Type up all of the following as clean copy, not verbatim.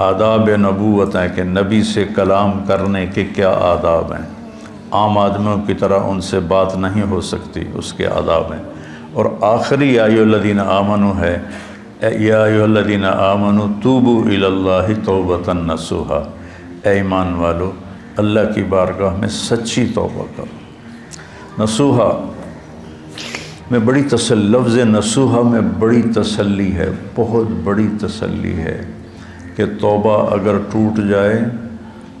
آداب نبوت ہیں کہ نبی سے کلام کرنے کے کیا آداب ہیں، عام آدمیوں کی طرح ان سے بات نہیں ہو سکتی، اس کے آداب ہیں۔ اور آخری یا ایھا الذین آمنوا ہے، یا ایھا الذین آمنوا توبوا الی اللہ توبۃ نصوحا، اے ایمان والو اللہ کی بارگاہ میں سچی توبہ کرو۔ نصوحا میں بڑی لفظ نصوحا میں بڑی تسلی ہے، بہت بڑی تسلی ہے کہ توبہ اگر ٹوٹ جائے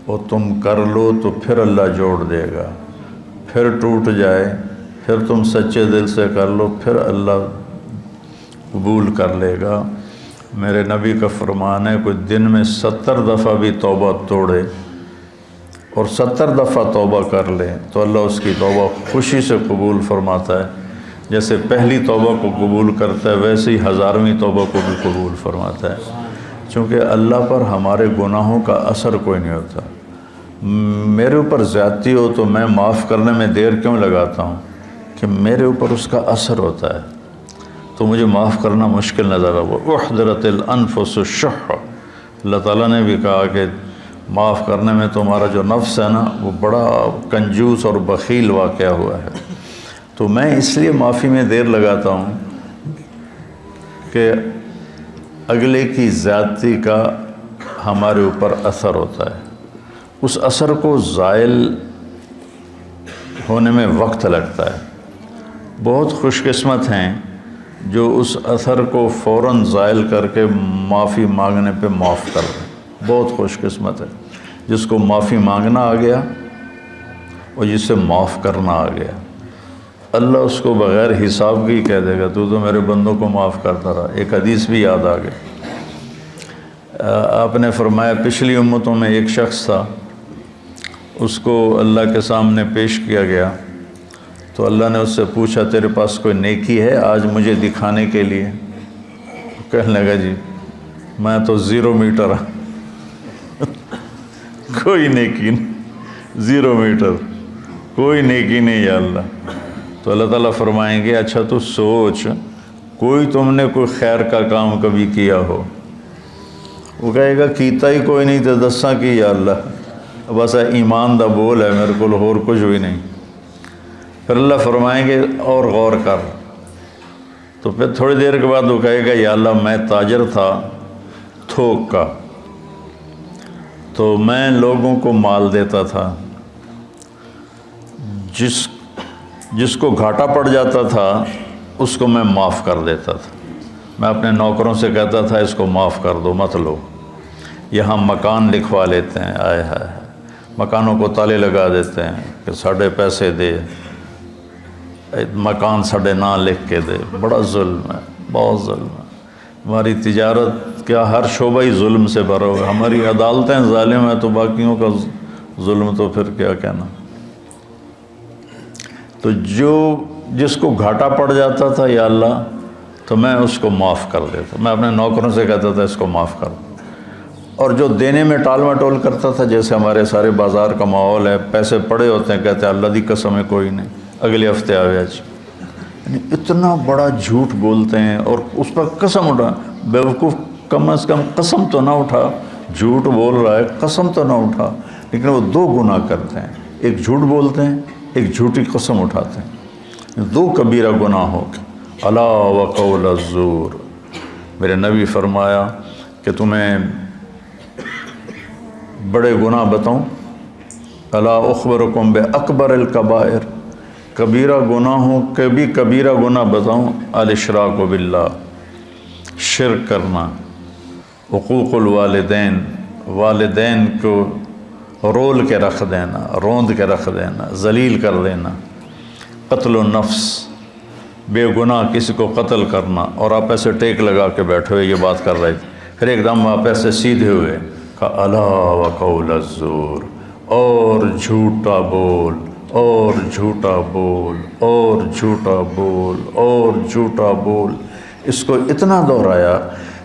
اور تم کر لو تو پھر اللہ جوڑ دے گا، پھر ٹوٹ جائے پھر تم سچے دل سے کر لو پھر اللہ قبول کر لے گا۔ میرے نبی کا فرمان ہے کوئی دن میں 70 دفعہ بھی توبہ توڑے اور 70 دفعہ توبہ کر لے تو اللہ اس کی توبہ خوشی سے قبول فرماتا ہے، جیسے پہلی توبہ کو قبول کرتا ہے ویسے ہی 1000ویں توبہ کو بھی قبول فرماتا ہے، چونکہ اللہ پر ہمارے گناہوں کا اثر کوئی نہیں ہوتا۔ میرے اوپر زیادتی ہو تو میں معاف کرنے میں دیر کیوں لگاتا ہوں کہ میرے اوپر اس کا اثر ہوتا ہے، تو مجھے معاف کرنا مشکل نظر آ۔ احضرت الانفس الشح، اللہ تعالیٰ نے بھی کہا کہ معاف کرنے میں تمہارا جو نفس ہے نا وہ بڑا کنجوس اور بخیل واقعہ ہوا ہے۔ تو میں اس لیے معافی میں دیر لگاتا ہوں کہ اگلے کی زیادتی کا ہمارے اوپر اثر ہوتا ہے، اس اثر کو زائل ہونے میں وقت لگتا ہے۔ بہت خوش قسمت ہیں جو اس اثر کو فوراً زائل کر کے معافی مانگنے پہ معاف کر دیں، بہت خوش قسمت ہے جس کو معافی مانگنا آ گیا اور جس سے معاف کرنا آ گیا۔ اللہ اس کو بغیر حساب کی کہہ دے گا تو میرے بندوں کو معاف کرتا رہا۔ ایک حدیث بھی یاد آ گئی، آپ نے فرمایا پچھلی امتوں میں ایک شخص تھا، اس کو اللہ کے سامنے پیش کیا گیا تو اللہ نے اس سے پوچھا تیرے پاس کوئی نیکی ہے آج مجھے دکھانے کے لیے؟ کہنے لگا جی میں تو 0 میٹر کوئی نیکی نہیں، 0 میٹر کوئی نیکی نہیں یا اللہ۔ تو اللہ تعالیٰ فرمائیں گے اچھا تو سوچ کوئی تم نے کوئی خیر کا کام کبھی کیا ہو؟ وہ کہے گا کیتا ہی کوئی نہیں تو دساں کی یا اللہ، بس ایمان دا بول ہے میرے کو اور کچھ بھی نہیں۔ پھر اللہ فرمائیں گے اور غور کر، تو پھر تھوڑی دیر کے بعد وہ کہے گا یا اللہ میں تاجر تھا تھوک کا، تو میں لوگوں کو مال دیتا تھا، جس کو گھاٹا پڑ جاتا تھا اس کو میں معاف کر دیتا تھا۔ میں اپنے نوکروں سے کہتا تھا اس کو معاف کر دو مت لو۔ یہاں مکان لکھوا لیتے ہیں، آئے ہائے مکانوں کو تالے لگا دیتے ہیں کہ ساڑھے پیسے دے، مکان ساڑھے نہ لکھ کے دے۔ بڑا ظلم ہے، بہت ظلم ہے۔ ہماری تجارت کیا ہر شعبہ ہی ظلم سے بھرا ہوا ہے، ہماری عدالتیں ظالم ہیں تو باقیوں کا ظلم تو پھر کیا کہنا۔ تو جس کو گھاٹا پڑ جاتا تھا یا اللہ تو میں اس کو معاف کر دیتا، میں اپنے نوکروں سے کہتا تھا اس کو معاف کر دو۔ اور جو دینے میں ٹال مٹول کرتا تھا، جیسے ہمارے سارے بازار کا ماحول ہے، پیسے پڑے ہوتے ہیں کہتے ہیں اللہ دی قسم ہے کوئی نہیں، اگلے ہفتے آوے آج، یعنی اتنا بڑا جھوٹ بولتے ہیں اور اس پر قسم اٹھا۔ بیوقوف کم از کم قسم تو نہ اٹھا، جھوٹ بول رہا ہے قسم تو نہ اٹھا، لیکن وہ 2 گناہ کرتے ہیں، ایک جھوٹ بولتے ہیں ایک جھوٹی قسم اٹھاتے ہیں، 2 کبیرہ گناہ ہو گئے۔ الا وقول الزور، میرے نبی فرمایا کہ تمہیں بڑے گناہ بتاؤں؟ الا اخبرکم باکبر الکبائر، کبیرہ گناہوں کے بھی کبیرہ گناہ بتاؤں؟ الاشراک باللہ، شرک کرنا، حقوق الوالدین، والدین کو رول کے رکھ دینا، روند کے رکھ دینا، ذلیل کر دینا، قتل النفس، بے گناہ کسی کو قتل کرنا، اور آپ ایسے ٹیک لگا کے بیٹھے ہوئے یہ بات کر رہے تھے، پھر ایک دم آپ ایسے سیدھے ہوئے کہا الا وقول الزور، اور جھوٹا بول اور جھوٹا بول اور جھوٹا بول اور جھوٹا بول۔ اس کو اتنا دہرایا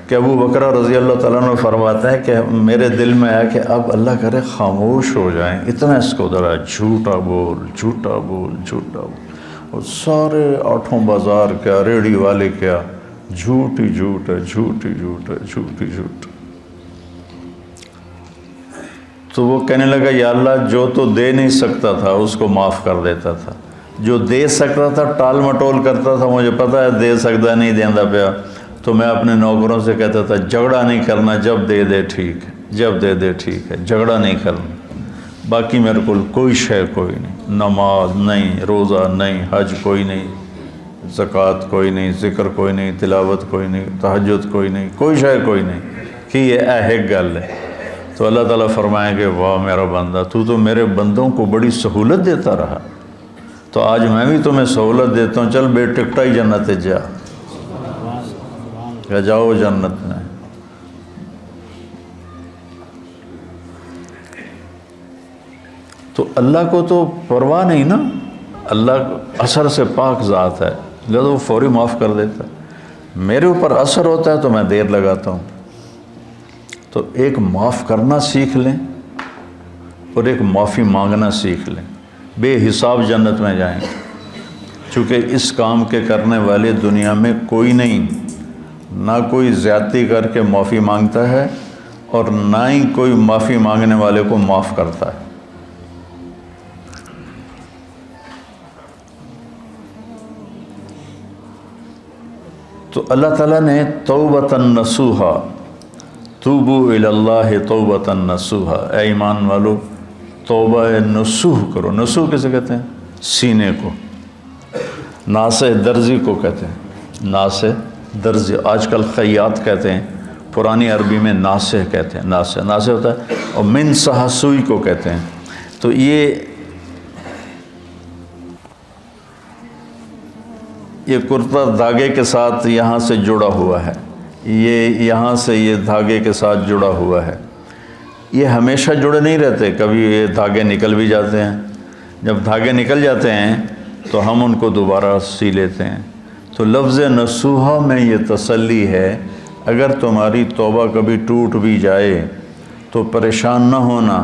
کہ ابو بکر رضی اللہ تعالیٰ عنہ فرماتے ہیں کہ میرے دل میں آیا کہ اب اللہ کرے خاموش ہو جائیں، اتنا اس کو دہرایا، جھوٹا بول جھوٹا بول جھوٹا بول۔ اور سارے 8 بازار کیا، ریڑھی والے کیا، جھوٹ ہی جھوٹ ہے، جھوٹ ہی جھوٹ ہے، جھوٹ ہی جھوٹ۔ تو وہ کہنے لگا یا اللہ جو تو دے نہیں سکتا تھا اس کو معاف کر دیتا تھا، جو دے سکتا تھا ٹال مٹول کرتا تھا، مجھے پتہ ہے دے سکتا نہیں دیندا پیا، تو میں اپنے نوکروں سے کہتا تھا جھگڑا نہیں کرنا، جب دے دے ٹھیک ہے، جب دے دے ٹھیک ہے، جھگڑا نہیں کرنا، باقی میرے کو کوئی شے کوئی نہیں، نماز نہیں، روزہ نہیں، حج کوئی نہیں، زکوٰۃ کوئی نہیں، ذکر کوئی نہیں، تلاوت کوئی نہیں، تہجد کوئی نہیں، کوئی شے کوئی نہیں کہ یہ ایک گل ہے۔ تو اللہ تعالیٰ فرمائیں گے واہ میرا بندہ، تو میرے بندوں کو بڑی سہولت دیتا رہا، تو آج میں بھی تمہیں سہولت دیتا ہوں، چل بے ٹکٹا ہی جنت جا، یا جاؤ جنت میں۔ تو اللہ کو تو پرواہ نہیں نا، اللہ اثر سے پاک ذات ہے، لہذا وہ فوری معاف کر دیتا ہے۔ میرے اوپر اثر ہوتا ہے تو میں دیر لگاتا ہوں۔ تو ایک معاف کرنا سیکھ لیں اور ایک معافی مانگنا سیکھ لیں، بے حساب جنت میں جائیں، چونکہ اس کام کے کرنے والے دنیا میں کوئی نہیں، نہ کوئی زیادتی کر کے معافی مانگتا ہے اور نہ ہی کوئی معافی مانگنے والے کو معاف کرتا ہے۔ تو اللہ تعالیٰ نے توبۃ نصوحا، توبوا الی اللہ توبۃ نصوحا، اے ایمان والو توبہ نصوح کرو۔ نصوح کسے کہتے ہیں؟ سینے کو، ناصح درزی کو کہتے ہیں، ناصح درزی، آج کل خیاط کہتے ہیں، پرانی عربی میں ناصح کہتے ہیں، ناصح ناصح ہوتا ہے، اور من صح سوئی کو کہتے ہیں۔ تو یہ کرتا دھاگے کے ساتھ یہاں سے جڑا ہوا ہے، یہ یہاں سے یہ دھاگے کے ساتھ جڑا ہوا ہے، یہ ہمیشہ جڑے نہیں رہتے، کبھی یہ دھاگے نکل بھی جاتے ہیں۔ جب دھاگے نکل جاتے ہیں تو ہم ان کو دوبارہ سی لیتے ہیں۔ تو لفظ نصوحہ میں یہ تسلی ہے، اگر تمہاری توبہ کبھی ٹوٹ بھی جائے تو پریشان نہ ہونا۔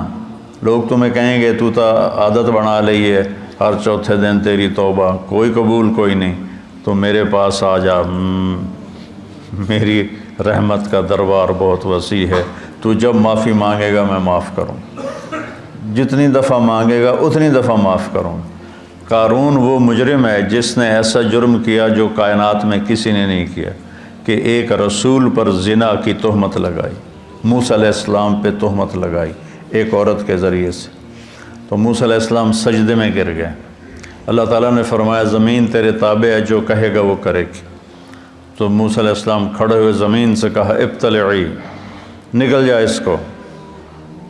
لوگ تمہیں کہیں گے تو عادت بنا لی ہے، ہر چوتھے دن تیری توبہ، کوئی قبول کوئی نہیں، تو میرے پاس آ جا، میری رحمت کا دربار بہت وسیع ہے، تو جب معافی مانگے گا میں معاف کروں، جتنی دفعہ مانگے گا اتنی دفعہ معاف کروں۔ قارون وہ مجرم ہے جس نے ایسا جرم کیا جو کائنات میں کسی نے نہیں کیا، کہ ایک رسول پر زنا کی تہمت لگائی، موسیٰ علیہ السلام پہ تہمت لگائی ایک عورت کے ذریعے سے، تو موسیٰ علیہ السلام سجدے میں گر گئے۔ اللہ تعالیٰ نے فرمایا زمین تیرے تابع ہے، جو کہے گا وہ کرے گی۔ تو موسیٰ علیہ السلام کھڑے ہوئے زمین سے کہا ابتلعی، نکل جائے اس کو،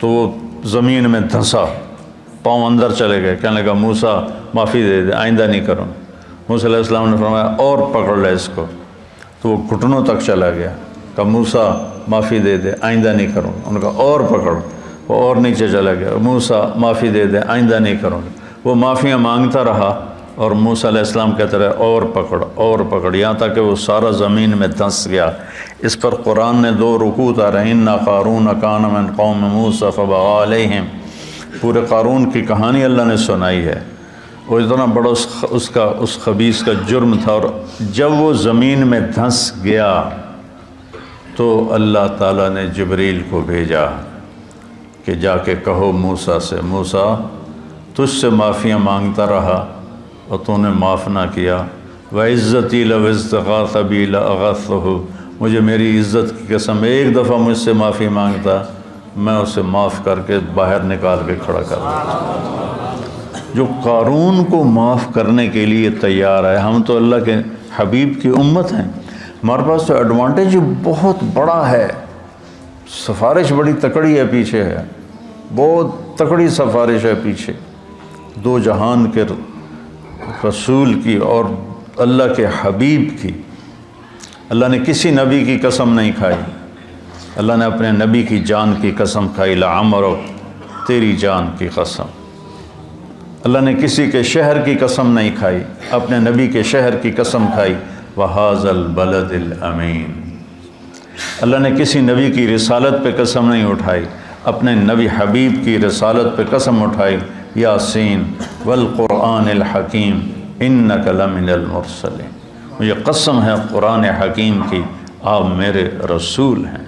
تو وہ زمین میں دھنسا، پاؤں اندر چلے گئے، کہنے لگا موسیٰ معافی دے دے، آئندہ نہیں کروں۔ موسیٰ علیہ السلام نے فرمایا اور پکڑ لے اس کو، تو وہ گھٹنوں تک چلا گیا، کہا موسیٰ معافی دے دے، آئندہ نہیں کروں۔ انہوں نے کہا اور پکڑ، وہ اور نیچے چلا گیا، موسیٰ معافی دے دے، آئندہ نہیں کروں۔ وہ معافیاں مانگتا رہا اور موسیٰ علیہ السلام کہتے رہے اور پکڑ اور پکڑ، یہاں تک کہ وہ سارا زمین میں دھنس گیا۔ اس پر قرآن نے 2 رکوع اتارے، اِنَّ قارون کان من قوم موسیٰ فبغى علیہم، پورے قارون کی کہانی اللہ نے سنائی ہے، وہ اتنا بڑا اس خبیث کا جرم تھا، اور جب وہ زمین میں دھنس گیا تو اللہ تعالیٰ نے جبریل کو بھیجا کہ جا کے کہو موسیٰ سے، موسیٰ تجھ سے معافیاں مانگتا رہا اور تو نے معاف نہ کیا، وَعِزَّتِي لَوْ اسْتَغَاثَ بِي لَأَغَثْتُهُ، مجھے میری عزت کی قسم ایک دفعہ مجھ سے معافی مانگتا، میں اسے معاف کر کے باہر نکال کے کھڑا کر دیتا۔ جو قارون کو معاف کرنے کے لیے تیار ہے، ہم تو اللہ کے حبیب کی امت ہیں، ہمارے پاس تو ایڈوانٹیج بہت بڑا ہے، سفارش بڑی تکڑی ہے پیچھے ہے، بہت تکڑی سفارش ہے پیچھے، 2 جہان کے رسول کی اور اللہ کے حبیب کی۔ اللہ نے کسی نبی کی قسم نہیں کھائی، اللہ نے اپنے نبی کی جان کی قسم کھائی، لعمرک، تیری جان کی قسم۔ اللہ نے کسی کے شہر کی قسم نہیں کھائی، اپنے نبی کے شہر کی قسم کھائی، وَهَذَا الْبَلَدِ الْأَمِينِ۔ اللہ نے کسی نبی کی رسالت پہ قسم نہیں اٹھائی، اپنے نبی حبیب کی رسالت پہ قسم اٹھائی، یاسین والقرآن الحکیم انک لمن المرسلین، مجھے قسم ہے قرآن حکیم کی، آپ میرے رسول ہیں۔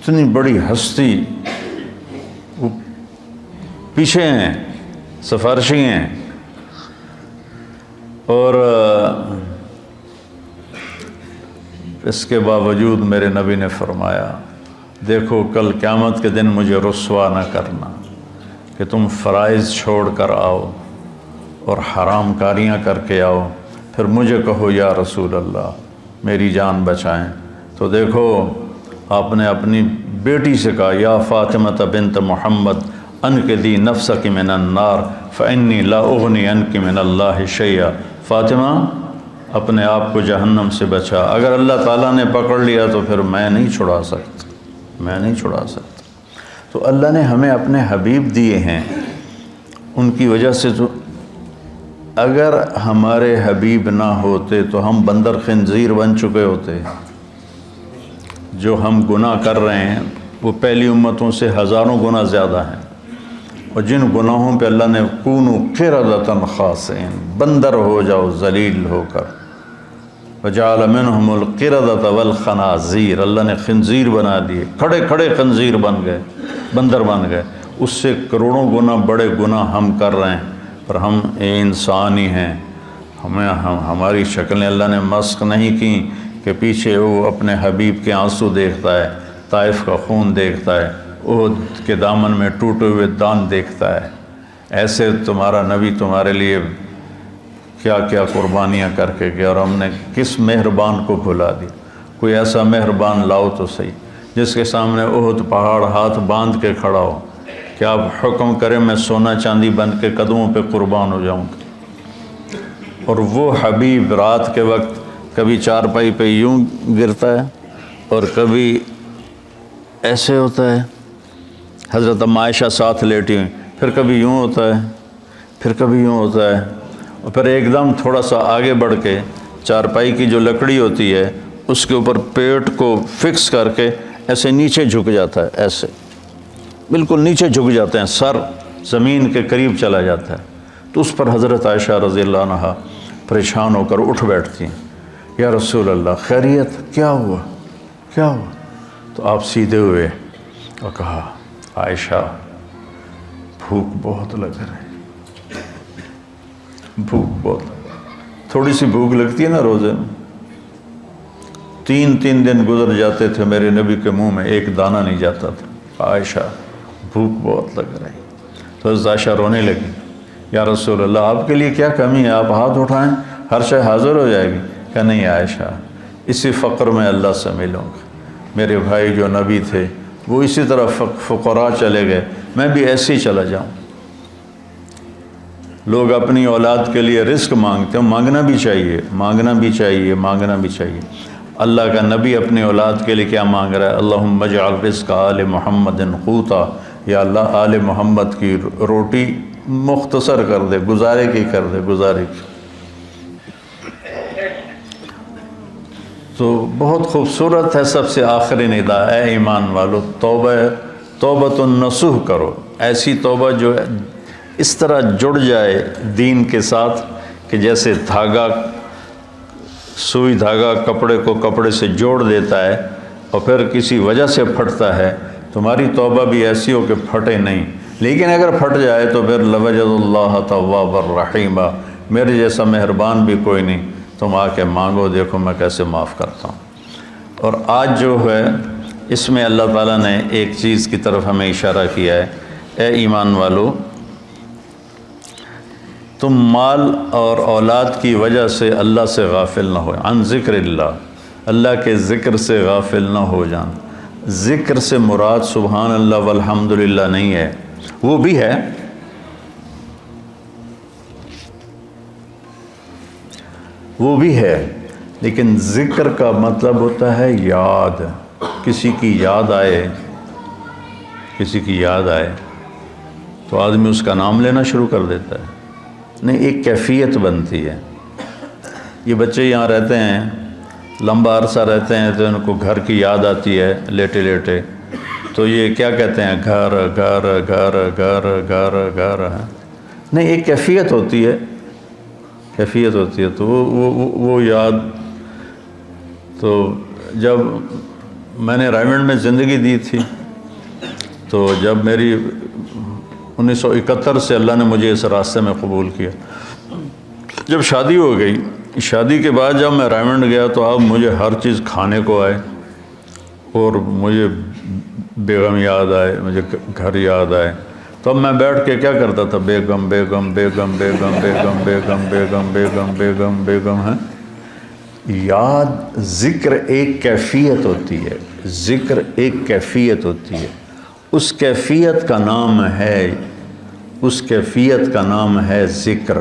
اتنی بڑی ہستی وہ پیچھے ہیں، سفارشی ہیں، اور اس کے باوجود میرے نبی نے فرمایا دیکھو کل قیامت کے دن مجھے رسوا نہ کرنا کہ تم فرائض چھوڑ کر آؤ اور حرام کاریاں کر کے آؤ، پھر مجھے کہو یا رسول اللہ میری جان بچائیں۔ تو دیکھو آپ نے اپنی بیٹی سے کہا یا فاطمہ بنت محمد انقذی نفسک من النار فانی لا اغنی عنک من اللہ شیئا، فاطمہ اپنے آپ کو جہنم سے بچا، اگر اللہ تعالیٰ نے پکڑ لیا تو پھر میں نہیں چھڑا سکتا، میں نہیں چھڑا سکتا۔ تو اللہ نے ہمیں اپنے حبیب دیے ہیں، ان کی وجہ سے تو اگر ہمارے حبیب نہ ہوتے تو ہم بندر خنزیر بن چکے ہوتے۔ جو ہم گناہ کر رہے ہیں وہ پہلی امتوں سے ہزاروں گنا زیادہ ہیں، اور جن گناہوں پہ اللہ نے کونوا قردۃ خاسئین، بندر ہو جاؤ ذلیل ہو کر، وجعل منہم القردۃ والخنازیر، اللہ نے خنزیر بنا دیے، کھڑے کھڑے خنزیر بن گئے، بندر بن گئے۔ اس سے کروڑوں گنا بڑے گناہ ہم کر رہے ہیں، پر ہم انسان ہی ہیں، ہماری شکلیں اللہ نے مسخ نہیں کی کہ پیچھے وہ اپنے حبیب کے آنسو دیکھتا ہے، طائف کا خون دیکھتا ہے، احد کے دامن میں ٹوٹے ہوئے دان دیکھتا ہے۔ ایسے تمہارا نبی تمہارے لیے کیا کیا قربانیاں کر کے گیا، اور ہم نے کس مہربان کو بھلا دی۔ کوئی ایسا مہربان لاؤ تو صحیح جس کے سامنے احد پہاڑ ہاتھ باندھ کے کھڑا ہو کہ آپ حکم کریں میں سونا چاندی بن کے قدموں پہ قربان ہو جاؤں گا۔ اور وہ حبیب رات کے وقت کبھی چارپائی پہ یوں گرتا ہے اور کبھی ایسے ہوتا ہے، حضرت ام عائشہ ساتھ لیٹی ہوئی، پھر کبھی یوں ہوتا ہے، پھر کبھی یوں ہوتا ہے، اور پھر ایک دم تھوڑا سا آگے بڑھ کے چارپائی کی جو لکڑی ہوتی ہے اس کے اوپر پیٹ کو فکس کر کے ایسے نیچے جھک جاتا ہے، ایسے بالکل نیچے جھک جاتے ہیں، سر زمین کے قریب چلا جاتا ہے۔ تو اس پر حضرت عائشہ رضی اللہ عنہا پریشان ہو کر اٹھ بیٹھتی ہیں، یا رسول اللہ خیریت، کیا ہوا کیا ہوا؟ تو آپ سیدھے ہوئے اور کہا عائشہ بھوک بہت لگ رہی، بھوک بہت، تھوڑی سی بھوک لگتی ہے نا روزے میں، 3 دن گزر جاتے تھے میرے نبی کے منہ میں ایک دانہ نہیں جاتا تھا، عائشہ بھوک بہت لگ رہی۔ تو حضرت عائشہ رونے لگی، یا رسول اللہ آپ کے لیے کیا کمی ہے، آپ ہاتھ اٹھائیں ہر شے حاضر ہو جائے گی۔ کہ نہیں عائشہ، اسی فقر میں اللہ سے ملوں گا، میرے بھائی جو نبی تھے وہ اسی طرح فقراء چلے گئے، میں بھی ایسے ہی چلا جاؤں۔ لوگ اپنی اولاد کے لیے رزق مانگتے ہیں، مانگنا بھی چاہیے، مانگنا بھی چاہیے، مانگنا بھی چاہیے۔ اللہ کا نبی اپنی اولاد کے لیے کیا مانگ رہا ہے؟ اللہم اجعل رزق آل محمد قوتا، یا اللہ آل محمد کی روٹی مختصر کر دے، گزارے کی کر دے، گزارے کی۔ تو بہت خوبصورت ہے سب سے آخری ندا، اے ایمان والو توبۃ النصوح کرو، ایسی توبہ جو اس طرح جڑ جائے دین کے ساتھ کہ جیسے دھاگا، سوئی دھاگا کپڑے کو کپڑے سے جوڑ دیتا ہے اور پھر کسی وجہ سے پھٹتا ہے، تمہاری توبہ بھی ایسی ہو کہ پھٹے نہیں، لیکن اگر پھٹ جائے تو پھر لوجد اللہ تواب الرحیم، میرے جیسا مہربان بھی کوئی نہیں، تم آ کے مانگو دیکھو میں کیسے معاف کرتا ہوں۔ اور آج جو ہے اس میں اللہ تعالیٰ نے ایک چیز کی طرف ہمیں اشارہ کیا ہے، اے ایمان والو تم مال اور اولاد کی وجہ سے اللہ سے غافل نہ ہو، عن ذکر اللہ کے ذکر سے غافل نہ ہو جان۔ ذکر سے مراد سبحان اللہ والحمدللہ نہیں ہے، وہ بھی ہے، وہ بھی ہے، لیکن ذکر کا مطلب ہوتا ہے یاد، کسی کی یاد آئے، کسی کی یاد آئے تو آدمی اس کا نام لینا شروع کر دیتا ہے، نہیں ایک کیفیت بنتی ہے۔ یہ بچے یہاں رہتے ہیں، لمبا عرصہ رہتے ہیں تو ان کو گھر کی یاد آتی ہے لیٹے لیٹے، تو یہ کیا کہتے ہیں گھر گھر گھر گھر گھر گھر، نہیں ایک کیفیت ہوتی ہے، کیفیت ہوتی ہے، تو وہ یاد، تو جب میں نے رائمنڈ میں زندگی دی تھی، تو جب میری 1971 سے اللہ نے مجھے اس راستے میں قبول کیا، جب شادی ہو گئی، شادی کے بعد جب میں رائمنڈ گیا تو اب مجھے ہر چیز کھانے کو آئے، اور مجھے بیگم یاد آئے، مجھے گھر یاد آئے، تو اب میں بیٹھ کے کیا کرتا تھا، بیگم بیگم بیگم بیگم بیگم بیگم بیگم بیگم بیگم بیگم ہے۔ یاد، ذکر ایک کیفیت ہوتی ہے، ذکر ایک کیفیت ہوتی ہے، اس کیفیت کا نام ہے، اس کیفیت کا نام ہے ذکر۔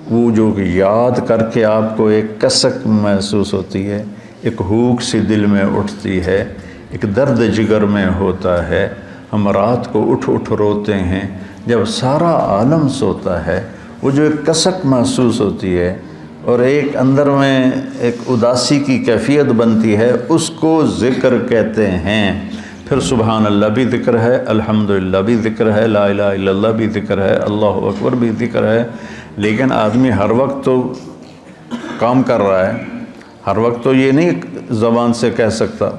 وہ جو یاد کر کے آپ کو ایک کسک محسوس ہوتی ہے، ایک ہوک سی دل میں اٹھتی ہے، ایک درد جگر میں ہوتا ہے، ہم رات کو اٹھ اٹھ روتے ہیں، جب سارا عالم سوتا ہے، وہ جو ایک کسک محسوس ہوتی ہے اور ایک اندر میں ایک اداسی کی کیفیت بنتی ہے، اس کو ذکر کہتے ہیں۔ پھر سبحان اللہ بھی ذکر ہے، الحمدللہ بھی ذکر ہے، لا الہ الا اللہ بھی ذکر ہے، اللہ اکبر بھی ذکر ہے، لیکن آدمی ہر وقت تو کام کر رہا ہے، ہر وقت تو یہ نہیں زبان سے کہہ سکتا،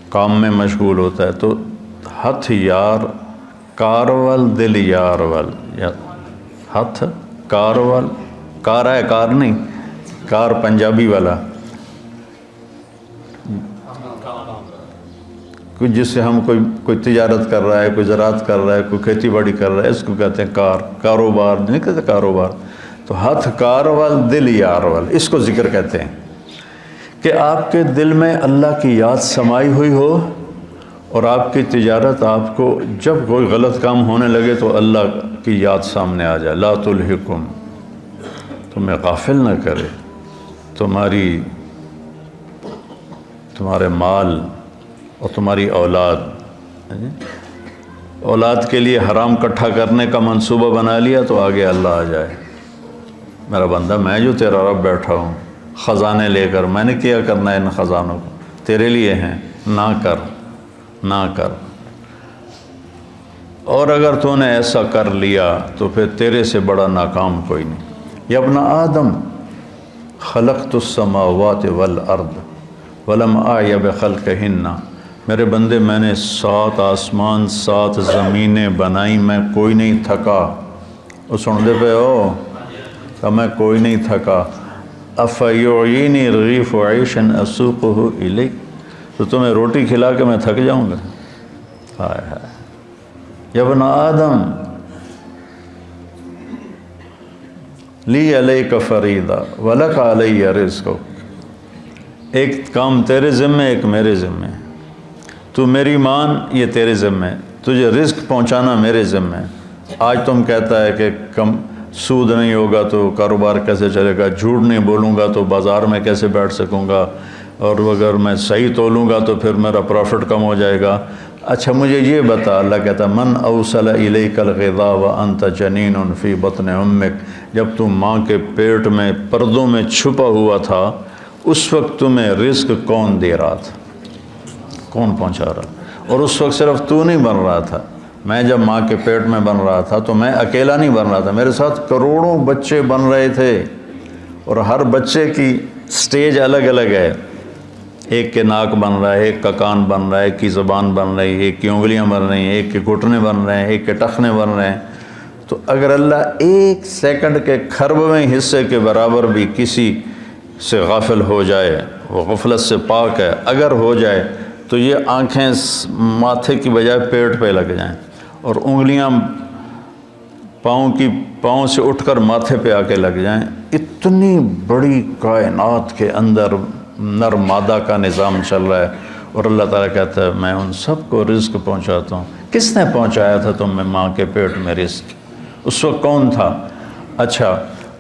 کام میں مشغول ہوتا ہے۔ تو ہتھ یار کارول دل یار ول، ہتھ کارول، کار ہے کار نہیں، کار پنجابی والا، کوئی جس سے ہم کوئی تجارت کر رہا ہے، کوئی زراعت کر رہا ہے، کوئی کھیتی باڑی کر رہا ہے، اس کو کہتے ہیں کار، کاروبار نہیں کہتے کاروبار۔ تو ہتھ کارول دل یارول، اس کو ذکر کہتے ہیں کہ آپ کے دل میں اللہ کی یاد سمائی ہوئی ہو، اور آپ کی تجارت، آپ کو جب کوئی غلط کام ہونے لگے تو اللہ کی یاد سامنے آ جائے۔ لا تلہکم، تمہیں غافل نہ کرے تمہارے مال اور تمہاری اولاد کے لیے حرام کٹھا کرنے کا منصوبہ بنا لیا تو آگے اللہ آ جائے، میرا بندہ میں جو تیرا رب بیٹھا ہوں خزانے لے کر، میں نے کیا کرنا ہے ان خزانوں کو، تیرے لیے ہیں، نہ کر نہ کر۔ اور اگر تو نے ایسا کر لیا تو پھر تیرے سے بڑا ناکام کوئی نہیں۔ یا ابن آدم خلقت السماوات والارض ولم اعی بخلقہن، میرے بندے میں نے 7 آسمان 7 زمینیں بنائی، میں کوئی نہیں تھکا۔ وہ سن دے پہ ہو کہ میں کوئی نہیں تھکا۔ افیعینی رغیف عیشا اسوقہ الیک، تو تمہیں روٹی کھلا کے میں تھک جاؤں گا؟ ہائے ہائے۔ یا ابن آدم لی علیک فریضہ ولک علی رزقک، ایک کام تیرے ذمہ ایک میرے ذمہ، تو میری مان یہ تیرے ذمہ، تجھے رزق پہنچانا میرے ذمہ۔ آج تم کہتا ہے کہ کم سود نہیں ہوگا تو کاروبار کیسے چلے گا، جھوٹ نہیں بولوں گا تو بازار میں کیسے بیٹھ سکوں گا، اور اگر میں صحیح تولوں گا تو پھر میرا پروفٹ کم ہو جائے گا۔ اچھا مجھے یہ بتا، اللہ کہتا من اوصل الیک الغذاء وانت جنین فی بطن امک، جب تم ماں کے پیٹ میں پردوں میں چھپا ہوا تھا، اس وقت تمہیں رزق کون دے رہا تھا، کون پہنچا رہا؟ اور اس وقت صرف تو نہیں بن رہا تھا، میں جب ماں کے پیٹ میں بن رہا تھا تو میں اکیلا نہیں بن رہا تھا، میرے ساتھ کروڑوں بچے بن رہے تھے، اور ہر بچے کی سٹیج الگ الگ ہے، ایک کے ناک بن رہا ہے، ایک کا کان بن رہا ہے، ایک کی زبان بن رہی ہے، ایک کی انگلیاں بن رہی ہیں، ایک کے گھٹنے بن رہے ہیں، ایک کے ٹخنے بن رہے ہیں۔ تو اگر اللہ ایک سیکنڈ کے کھربویں حصے کے برابر بھی کسی سے غافل ہو جائے، وہ غفلت سے پاک ہے، اگر ہو جائے تو یہ آنکھیں ماتھے کی بجائے پیٹ پہ لگ جائیں، اور انگلیاں پاؤں سے اٹھ کر ماتھے پہ آ کے لگ جائیں، اتنی بڑی کائنات کے اندر نر مادہ کا نظام چل رہا ہے، اور اللہ تعالیٰ کہتا ہے میں ان سب کو رزق پہنچاتا ہوں۔ کس نے پہنچایا تھا تم میں ماں کے پیٹ میں رزق؟ اس وقت کون تھا؟ اچھا،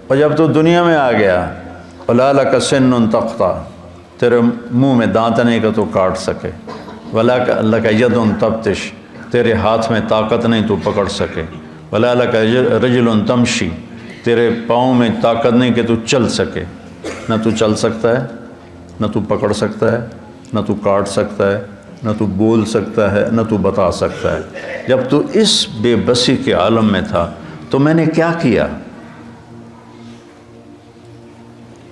اور جب تو دنیا میں آ گیا، وَلَا لَكَ سِنٌّ تَقْطَعُ، تیرے منہ میں دانت نہیں کہ تو کاٹ سکے، وَلَا لَكَ يَدٌ تَبْطِشُ، تیرے ہاتھ میں طاقت نہیں تو پکڑ سکے، وَلَا لَكَ رِجْلٌ تَمْشِي، تیرے پاؤں میں طاقت نہیں کہ تو چل سکے، نہ تو چل سکتا ہے، نہ تو پکڑ سکتا ہے، نہ تو کاٹ سکتا ہے، نہ تو بول سکتا ہے، نہ تو بتا سکتا ہے۔ جب تو اس بے بسی کے عالم میں تھا تو میں نے کیا کیا؟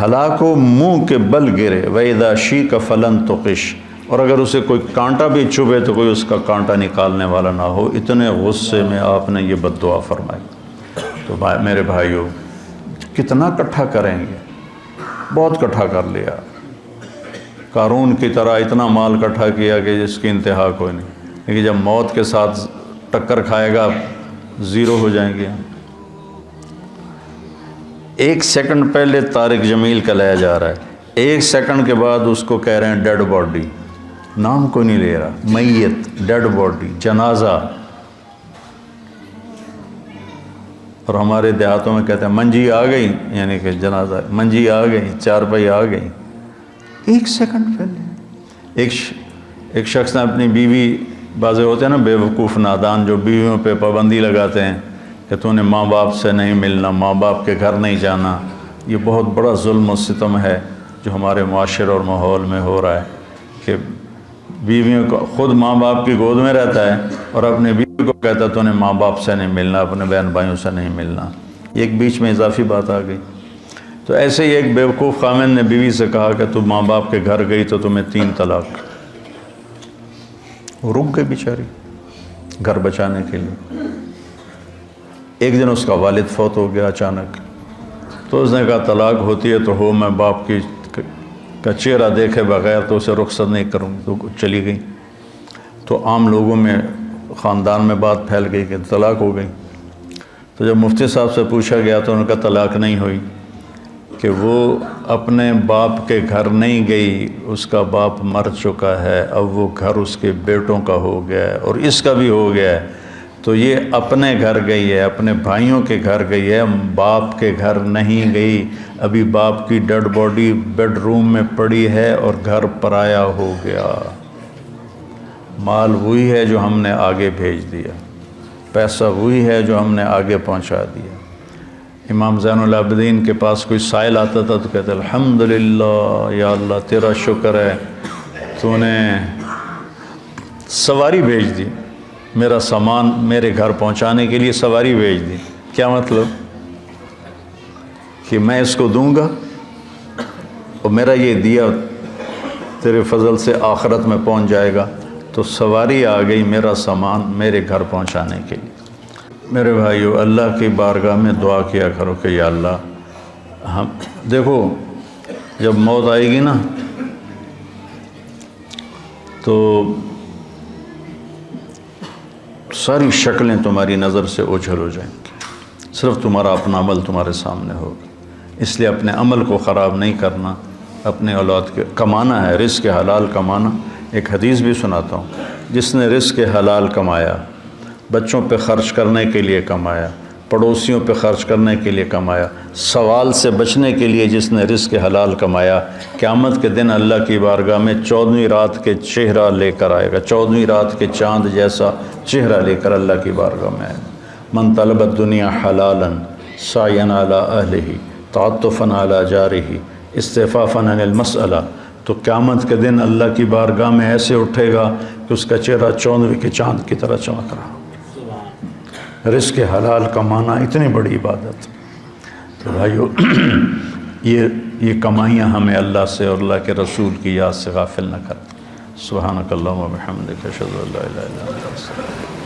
ہلاک و منہ کے بل گرے وَإِذَا شِيكَ فَلَن تُقِشْ، اور اگر اسے کوئی کانٹا بھی چبھے تو کوئی اس کا کانٹا نکالنے والا نہ ہو۔ اتنے غصے میں آپ نے یہ بد دعا فرمائی۔ تو میرے بھائیو، کتنا کٹھا کریں گے؟ بہت کٹھا کر لیا، قارون کی طرح اتنا مال کٹھا کیا کہ جس کی انتہا کوئی نہیں، لیکن جب موت کے ساتھ ٹکر کھائے گا زیرو ہو جائیں گے۔ 1 سیکنڈ پہلے طارق جمیل کا لایا جا رہا ہے، 1 سیکنڈ کے بعد اس کو کہہ رہے ہیں ڈیڈ باڈی، نام کوئی نہیں لے رہا، میت، ڈیڈ باڈی، جنازہ۔ اور ہمارے دیہاتوں میں کہتے ہیں منجی آ گئی، یعنی کہ جنازہ، منجی آ گئی، چارپائی آ گئی۔ 1 سیکنڈ پہلے ایک شخص نے اپنی بیوی، بعض ہوتے ہیں نا بے وقوف نادان جو بیویوں پہ پابندی لگاتے ہیں کہ تو نے ماں باپ سے نہیں ملنا، ماں باپ کے گھر نہیں جانا۔ یہ بہت بڑا ظلم و ستم ہے جو ہمارے معاشرے اور ماحول میں ہو رہا ہے کہ بیویوں کو، خود ماں باپ کی گود میں رہتا ہے اور اپنے بیوی کو کہتا ہے تو نے ماں باپ سے نہیں ملنا، اپنے بہن بھائیوں سے نہیں ملنا۔ ایک بیچ میں اضافی بات آ گئی۔ تو ایسے ہی ایک بیوقوف خامن نے بیوی سے کہا کہ تو ماں باپ کے گھر گئی تو تمہیں 3 طلاق۔ وہ رک گئی بیچاری گھر بچانے کے لیے۔ ایک دن اس کا والد فوت ہو گیا اچانک، تو اس نے کہا طلاق ہوتی ہے تو ہو، میں باپ کا چہرہ دیکھے بغیر تو اسے رخصت نہیں کروں گی، تو چلی گئی۔ تو عام لوگوں میں، خاندان میں بات پھیل گئی کہ طلاق ہو گئی۔ تو جب مفتی صاحب سے پوچھا گیا تو انہوں نے کہا طلاق نہیں ہوئی، کہ وہ اپنے باپ کے گھر نہیں گئی، اس کا باپ مر چکا ہے، اب وہ گھر اس کے بیٹوں کا ہو گیا ہے اور اس کا بھی ہو گیا ہے، تو یہ اپنے گھر گئی ہے، اپنے بھائیوں کے گھر گئی ہے، باپ کے گھر نہیں گئی۔ ابھی باپ کی ڈیڈ باڈی بیڈ روم میں پڑی ہے اور گھر پرایا ہو گیا۔ مال وہی ہے جو ہم نے آگے بھیج دیا، پیسہ وہی ہے جو ہم نے آگے پہنچا دیا۔ امام زین العابدین کے پاس کوئی سائل آتا تھا تو کہتے الحمدللہ، یا اللہ تیرا شکر ہے، تو نے سواری بھیج دی، میرا سامان میرے گھر پہنچانے کے لیے سواری بھیج دی۔ کیا مطلب؟ کہ میں اس کو دوں گا اور میرا یہ دیا تیرے فضل سے آخرت میں پہنچ جائے گا، تو سواری آ گئی میرا سامان میرے گھر پہنچانے کے لیے۔ میرے بھائیو، اللہ کی بارگاہ میں دعا کیا کرو کہ یا اللہ، ہم دیکھو جب موت آئے گی نا تو ساری شکلیں تمہاری نظر سے اوجھل ہو جائیں گی، صرف تمہارا اپنا عمل تمہارے سامنے ہوگا۔ اس لیے اپنے عمل کو خراب نہیں کرنا، اپنے اولاد کے کمانا ہے، رزق حلال کمانا۔ ایک حدیث بھی سناتا ہوں، جس نے رزق حلال کمایا، بچوں پہ خرچ کرنے کے لیے کمایا، پڑوسیوں پہ خرچ کرنے کے لیے کمایا، سوال سے بچنے کے لیے جس نے رزق حلال کمایا، قیامت کے دن اللہ کی بارگاہ میں 14ویں رات کے چہرہ لے کر آئے گا، 14ویں رات کے چاند جیسا چہرہ لے کر اللہ کی بارگاہ میں آئے گا۔ من طلب الدنیا حلالا سعیا علی اہلہ تعطفا علی جارہ استعفافا عن المسئلہ، تو قیامت کے دن اللہ کی بارگاہ میں ایسے اٹھے گا کہ اس کا چہرہ 14ویں کے چاند کی طرح چمک رہا ہو۔ رزق حلال کمانا اتنی بڑی عبادت۔ تو بھائیو، یہ کمائیاں ہمیں اللہ سے اور اللہ کے رسول کی یاد سے غافل نہ کریں۔ سبحانک اللہم و بحمدک، اشہد ان لا الہ الا انت، استغفرک۔